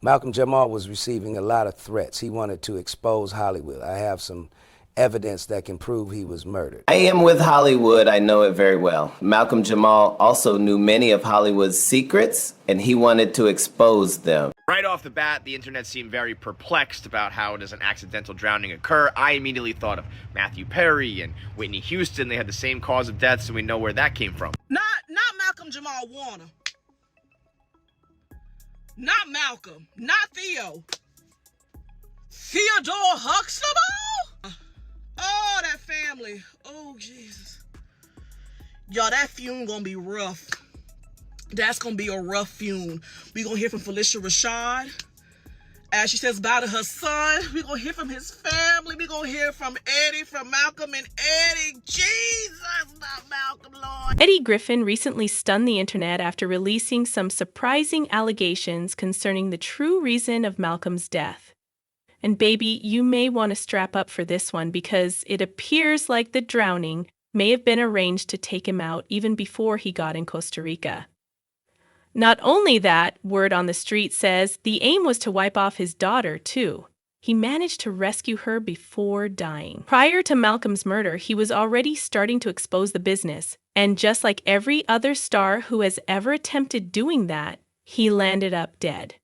Malcolm-Jamal was receiving a lot of threats. He wanted to expose Hollywood. I have some evidence that can prove he was murdered. I am with Hollywood. I know it very well. Malcolm-Jamal also knew many of Hollywood's secrets, and he wanted to expose them. Right off the bat, the internet seemed very perplexed about how does an accidental drowning occur. I immediately thought of Matthew Perry and Whitney Houston. They had the same cause of death, so we know where that came from. Not Malcolm-Jamal Warner. Not Malcolm. Not Theo. Theodore Huxtable? Oh, that family. Oh, Jesus. Y'all, that fume gonna be rough. That's gonna be a rough fume. We gonna hear from Felicia Rashad as she says bye to her son. We gonna hear from his family. We gonna hear from Eddie, from Malcolm and Eddie. Jesus, not Malcolm, Lord. Eddie Griffin recently stunned the internet after releasing some surprising allegations concerning the true reason of Malcolm's death. And baby, you may want to strap up for this one because it appears like the drowning may have been arranged to take him out even before he got in Costa Rica. Not only that, word on the street says the aim was to wipe off his daughter, too. He managed to rescue her before dying. Prior to Malcolm's murder, he was already starting to expose the business, and just like every other star who has ever attempted doing that, he landed up dead.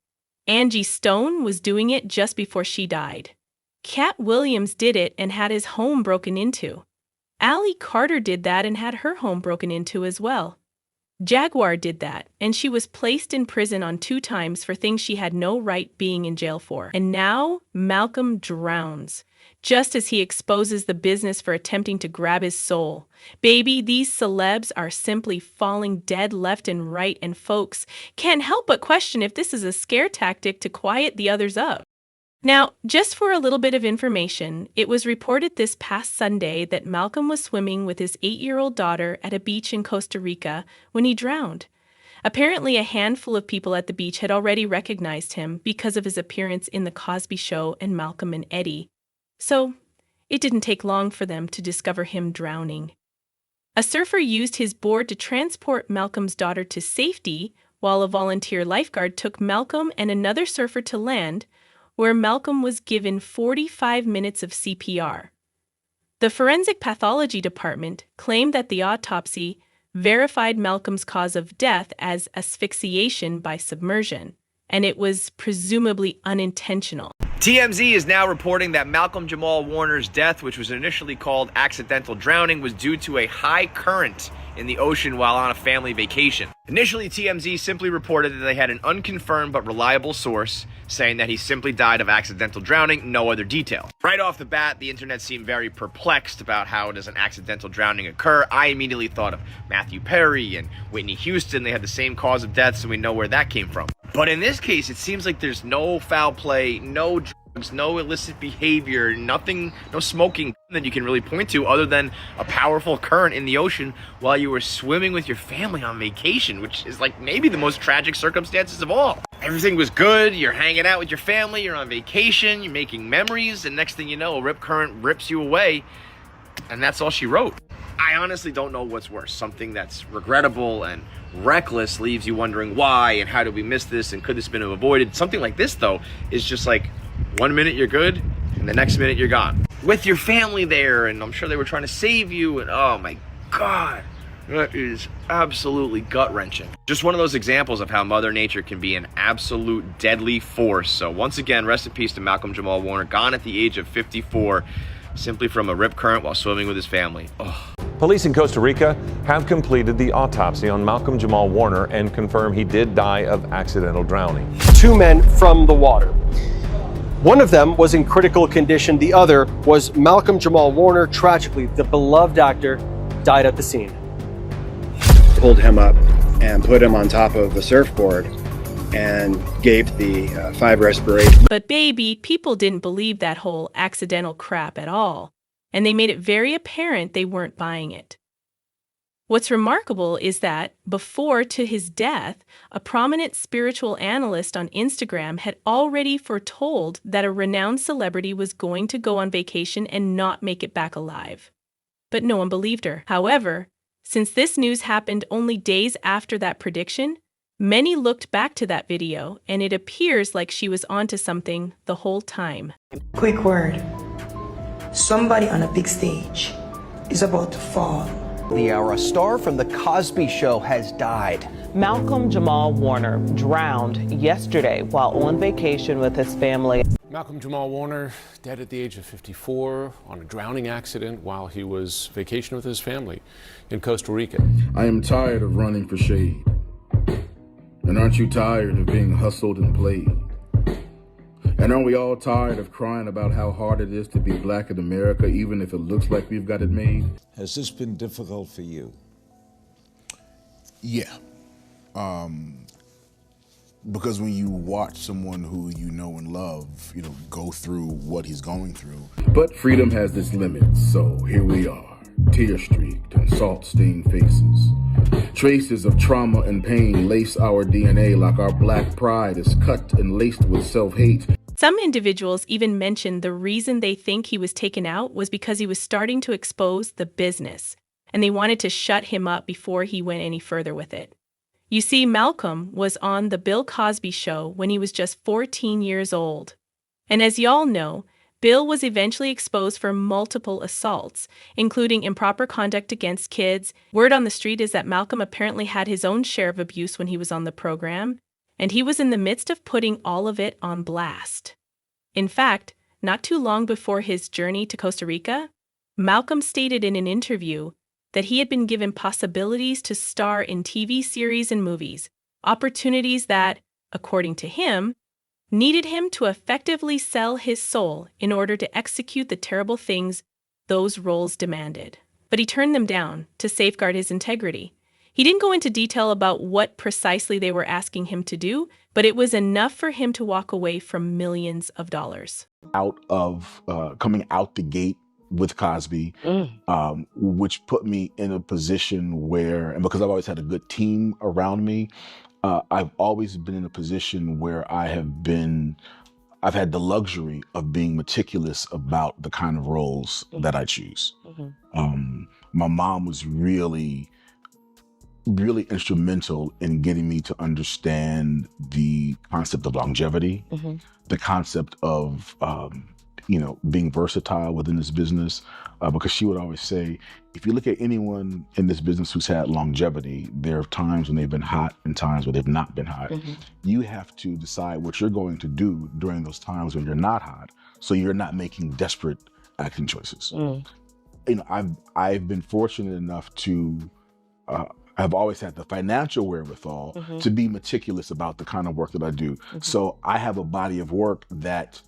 Angie Stone was doing it just before she died. Cat Williams did it and had his home broken into. Allie Carter did that and had her home broken into as well. Jaguar did that, and she was placed in prison on 2 times for things she had no right being in jail for. And now, Malcolm drowns, just as he exposes the business for attempting to grab his soul. Baby, these celebs are simply falling dead left and right, and folks can't help but question if this is a scare tactic to quiet the others up. Now, just for a little bit of information, it was reported this past Sunday that Malcolm was swimming with his 8-year-old daughter at a beach in Costa Rica when he drowned. Apparently, a handful of people at the beach had already recognized him because of his appearance in The Cosby Show and Malcolm and Eddie. So, it didn't take long for them to discover him drowning. A surfer used his board to transport Malcolm's daughter to safety, while a volunteer lifeguard took Malcolm and another surfer to land, where Malcolm was given 45 minutes of CPR. The Forensic Pathology Department claimed that the autopsy verified Malcolm's cause of death as asphyxiation by submersion, and it was presumably unintentional. TMZ is now reporting that Malcolm-Jamal Warner's death, which was initially called accidental drowning, was due to a high current in the ocean while on a family vacation. Initially, TMZ simply reported that they had an unconfirmed but reliable source saying that he simply died of accidental drowning, no other detail. Right off the bat, the internet seemed very perplexed about how does an accidental drowning occur. I immediately thought of Matthew Perry and Whitney Houston. They had the same cause of death, so we know where that came from. But in this case, it seems like there's no foul play, no drugs, no illicit behavior, nothing, no smoking that you can really point to other than a powerful current in the ocean while you were swimming with your family on vacation, which is like maybe the most tragic circumstances of all. Everything was good, you're hanging out with your family, you're on vacation, you're making memories, and next thing you know, a rip current rips you away, and that's all she wrote. I honestly don't know what's worse. Something that's regrettable and reckless leaves you wondering why and how did we miss this and could this have been avoided. Something like this, though, is just like 1 minute you're good and the next minute you're gone. With your family there, and I'm sure they were trying to save you, and oh my God, that is absolutely gut-wrenching. Just one of those examples of how Mother Nature can be an absolute deadly force. So once again, rest in peace to Malcolm-Jamal Warner, gone at the age of 54, simply from a rip current while swimming with his family. Oh. Police in Costa Rica have completed the autopsy on Malcolm-Jamal Warner and confirm he did die of accidental drowning. 2 men from the water. One of them was in critical condition. The other was Malcolm-Jamal Warner. Tragically, the beloved actor died at the scene. Pulled him up and put him on top of the surfboard and gave the 5 respiration. But baby, people didn't believe that whole accidental crap at all, and they made it very apparent they weren't buying it. What's remarkable is that, before to his death, a prominent spiritual analyst on Instagram had already foretold that a renowned celebrity was going to go on vacation and not make it back alive. But no one believed her. However, since this news happened only days after that prediction, Many looked back to that video, and it appears like she was onto something the whole time. Quick word. Somebody on a big stage is about to fall. The era star from The Cosby Show has died. Malcolm-Jamal Warner drowned yesterday while on vacation with his family. Malcolm-Jamal Warner dead at the age of 54 on a drowning accident while he was vacationing with his family in Costa Rica. I am tired of running for shade. And aren't you tired of being hustled and played? And aren't we all tired of crying about how hard it is to be black in America, even if it looks like we've got it made? Has this been difficult for you? Yeah. Because when you watch someone who you know and love, go through what he's going through. But freedom has its limits, so here we are, tear-streaked and salt-stained faces. Traces of trauma and pain lace our DNA like our black pride is cut and laced with self-hate. Some individuals even mentioned the reason they think he was taken out was because he was starting to expose the business, and they wanted to shut him up before he went any further with it. You see, Malcolm was on The Bill Cosby Show when he was just 14 years old. And as y'all know, Bill was eventually exposed for multiple assaults, including improper conduct against kids. Word on the street is that Malcolm apparently had his own share of abuse when he was on the program, and he was in the midst of putting all of it on blast. In fact, not too long before his journey to Costa Rica, Malcolm stated in an interview that he had been given possibilities to star in TV series and movies, opportunities that, according to him, needed him to effectively sell his soul in order to execute the terrible things those roles demanded. But he turned them down to safeguard his integrity. He didn't go into detail about what precisely they were asking him to do, but it was enough for him to walk away from millions of dollars. Coming out the gate with Cosby, which put me in a position where, and because I've always had a good team around me, I've always been in a position where I've had the luxury of being meticulous about the kind of roles that I choose. My mom was really instrumental in getting me to understand the concept of longevity, the concept of being versatile within this business, because she would always say, if you look at anyone in this business who's had longevity, there are times when they've been hot and times when they've not been hot. You have to decide what you're going to do during those times when you're not hot, so you're not making desperate acting choices. I've been fortunate enough to I've always had the financial wherewithal to be meticulous about the kind of work that I do. So I have a body of work that